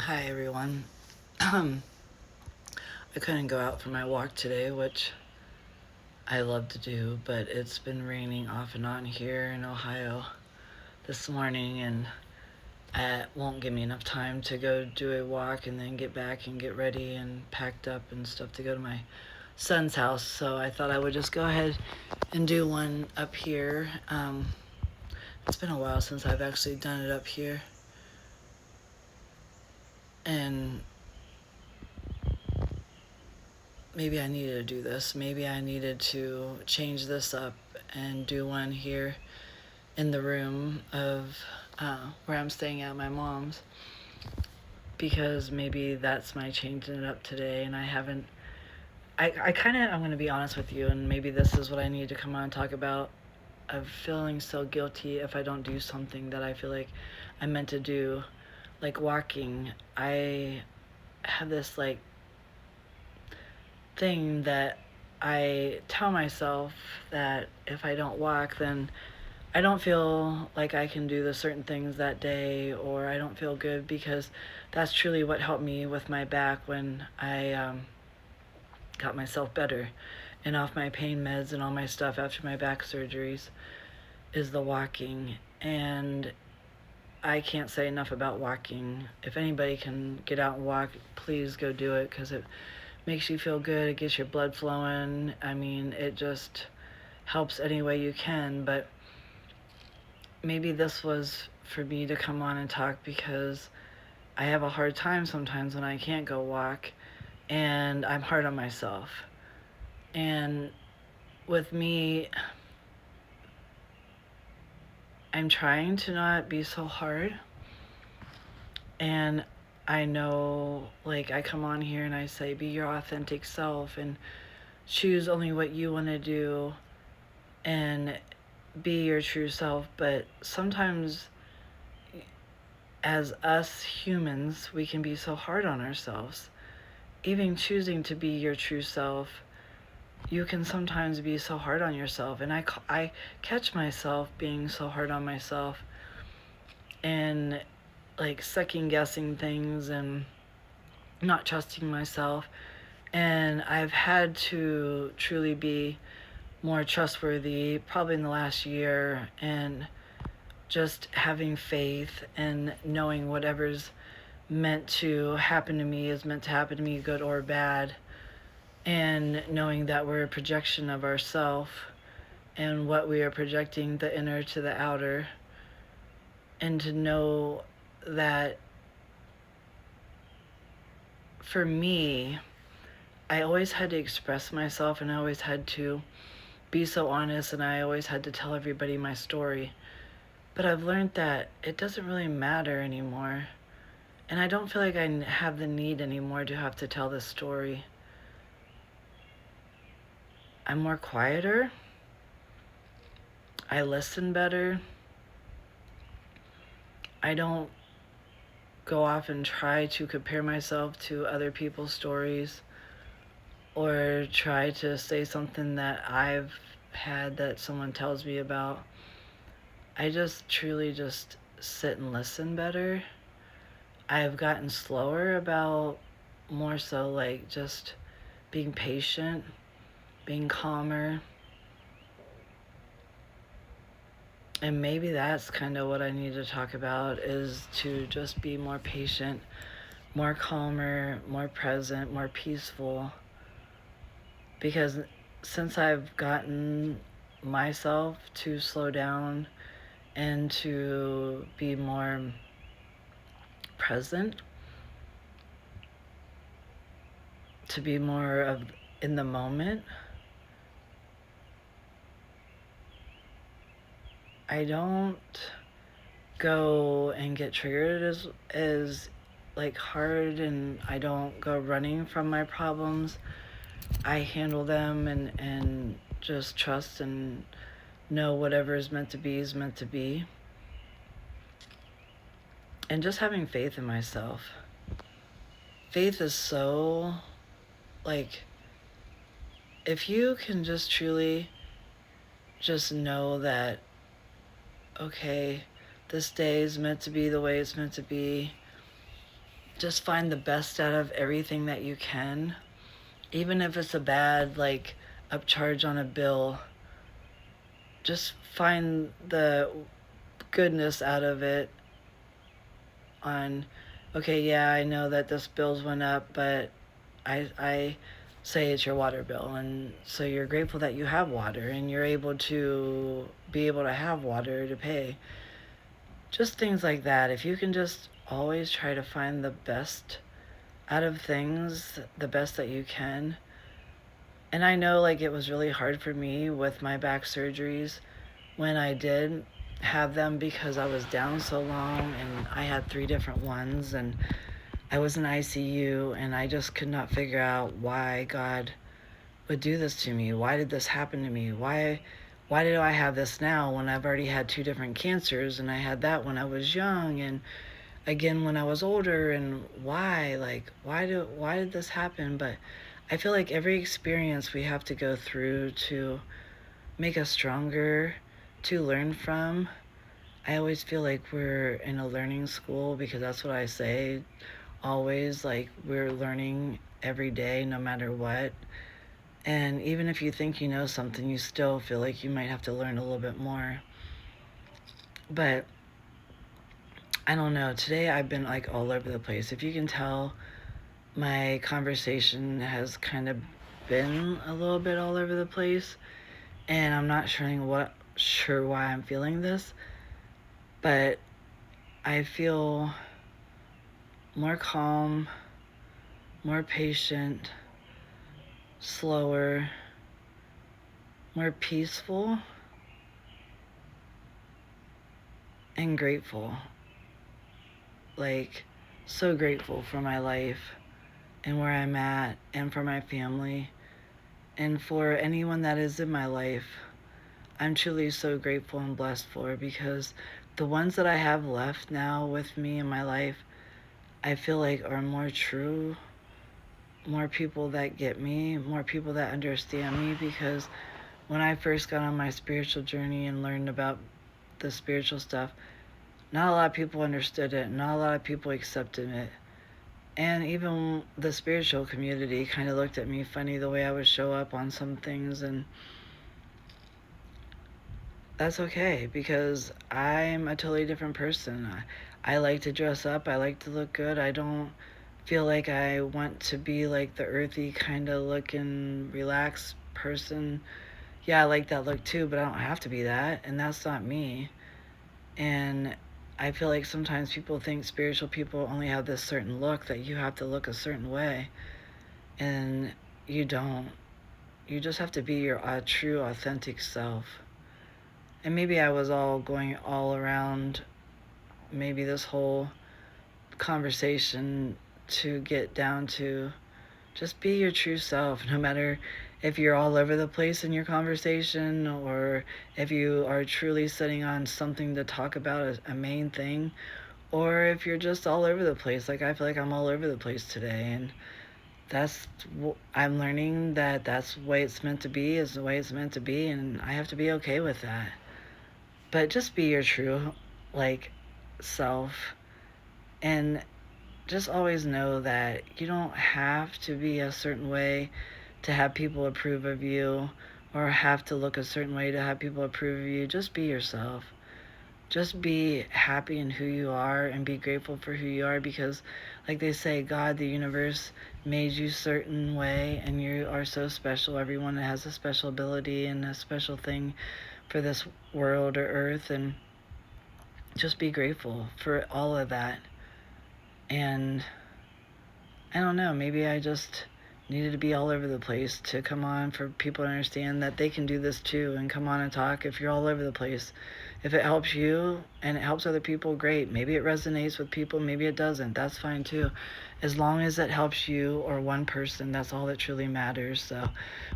Hi everyone. I couldn't go out for my walk today, which I love to do, but it's been raining off and on here in Ohio this morning, and it won't give me enough time to go do a walk and then get back and get ready and packed up and stuff to go to my son's house. So I thought I would just go ahead and do one up here. It's been a while since I've actually done it up here, and maybe I needed to do this. Maybe I needed to change this up and do one here in the room of where I'm staying at my mom's, because maybe that's my changing it up today. And I haven't. I kind of. I'm going to be honest with you, and maybe this is what I need to come on and talk about. Of feeling so guilty if I don't do something that I feel like I'm meant to do, like walking. I have this like thing that I tell myself that if I don't walk, then I don't feel like I can do the certain things that day, or I don't feel good, because that's truly what helped me with my back when I got myself better and off my pain meds and all my stuff after my back surgeries, is the walking. And I can't say enough about walking. If anybody can get out and walk, please go do it, because it makes you feel good. It gets your blood flowing. I mean, it just helps any way you can. But maybe this was for me to come on and talk, because I have a hard time sometimes when I can't go walk, and I'm hard on myself. And with me, I'm trying to not be so hard. And I know, like, I come on here and I say, be your authentic self and choose only what you want to do and be your true self. But sometimes, as us humans, we can be so hard on ourselves. Even choosing to be your true self, you can sometimes be so hard on yourself. And I catch myself being so hard on myself, and like second guessing things and not trusting myself. And I've had to truly be more trustworthy probably in the last year, and just having faith and knowing whatever's meant to happen to me is meant to happen to me, good or bad. And knowing that we're a projection of ourself, and what we are projecting, the inner to the outer. And to know that for me, I always had to express myself, and I always had to be so honest, and I always had to tell everybody my story. But I've learned that it doesn't really matter anymore. And I don't feel like I have the need anymore to have to tell this story. I'm more quieter. I listen better. I don't go off and try to compare myself to other people's stories, or try to say something that I've had that someone tells me about. I just truly just sit and listen better. I've gotten slower about, more so like just being patient, being calmer. And maybe that's kind of what I need to talk about, is to just be more patient, more calmer, more present, more peaceful. Because since I've gotten myself to slow down and to be more present, to be more of in the moment, I don't go and get triggered as like hard, and I don't go running from my problems. I handle them and just trust and know whatever is meant to be is meant to be. And just having faith in myself. Faith is so, like, if you can just truly just know that, okay, this day is meant to be the way it's meant to be, just find the best out of everything that you can. Even if it's a bad, like, upcharge on a bill, just find the goodness out of it. On, okay, yeah, I know that this bill's went up, but I say it's your water bill, and so you're grateful that you have water and you're able to be able to have water to pay. Just things like that. If you can just always try to find the best out of things, the best that you can. And I know, like, it was really hard for me with my back surgeries when I did have them, because I was down so long and I had 3 different ones, and I was in ICU, and I just could not figure out why God would do this to me. Why did this happen to me? Why did I have this now when I've already had 2 different cancers, and I had that when I was young and again when I was older? And why? Like, why did this happen? But I feel like every experience we have to go through to make us stronger, to learn from. I always feel like we're in a learning school, because that's what I say always. Like, we're learning every day, no matter what. And even if you think you know something, you still feel like you might have to learn a little bit more. But I don't know. Today I've been, like, all over the place. If you can tell, my conversation has kind of been a little bit all over the place, and I'm not sure why I'm feeling this, but I feel more calm, more patient, slower, more peaceful, and grateful. Like, so grateful for my life and where I'm at, and for my family, and for anyone that is in my life. I'm truly so grateful and blessed for, because the ones that I have left now with me in my life, I feel like are more true, more people that get me, more people that understand me. Because when I first got on my spiritual journey and learned about the spiritual stuff, not a lot of people understood it, not a lot of people accepted it. And even the spiritual community kind of looked at me funny, the way I would show up on some things. And that's okay, because I'm a totally different person. I like to dress up, I like to look good. I don't feel like I want to be like the earthy kind of looking, relaxed person. Yeah, I like that look too, but I don't have to be that, and that's not me. And I feel like sometimes people think spiritual people only have this certain look, that you have to look a certain way, and you don't. You just have to be your true, authentic self. And maybe I was all going all around, maybe this whole conversation, to get down to just be your true self, no matter if you're all over the place in your conversation, or if you are truly sitting on something to talk about, a main thing, or if you're just all over the place. Like, I feel like I'm all over the place today, and I'm learning that that's the way it's meant to be, is the way it's meant to be, and I have to be okay with that. But just be your true, like, self, and just always know that you don't have to be a certain way to have people approve of you, or have to look a certain way to have people approve of you. Just be yourself. Just be happy in who you are, and be grateful for who you are, because, like they say, God, the universe, made you a certain way, and you are so special. Everyone has a special ability and a special thing for this world or earth, and just be grateful for all of that. And I don't know, maybe I just needed to be all over the place to come on, for people to understand that they can do this too, and come on and talk. If you're all over the place, if it helps you and it helps other people, great. Maybe it resonates with people, maybe it doesn't. That's fine too. As long as it helps you or one person, that's all that truly matters. So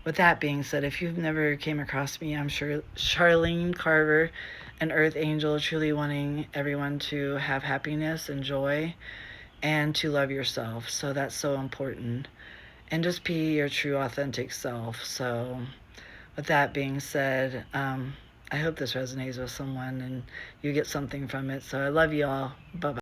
with that being said, if you've never came across me, I'm sure Charlene Carver, an earth angel, truly wanting everyone to have happiness and joy, and to love yourself. So that's so important. And just be your true, authentic self. So with that being said, I hope this resonates with someone and you get something from it. So I love you all. Bye-bye.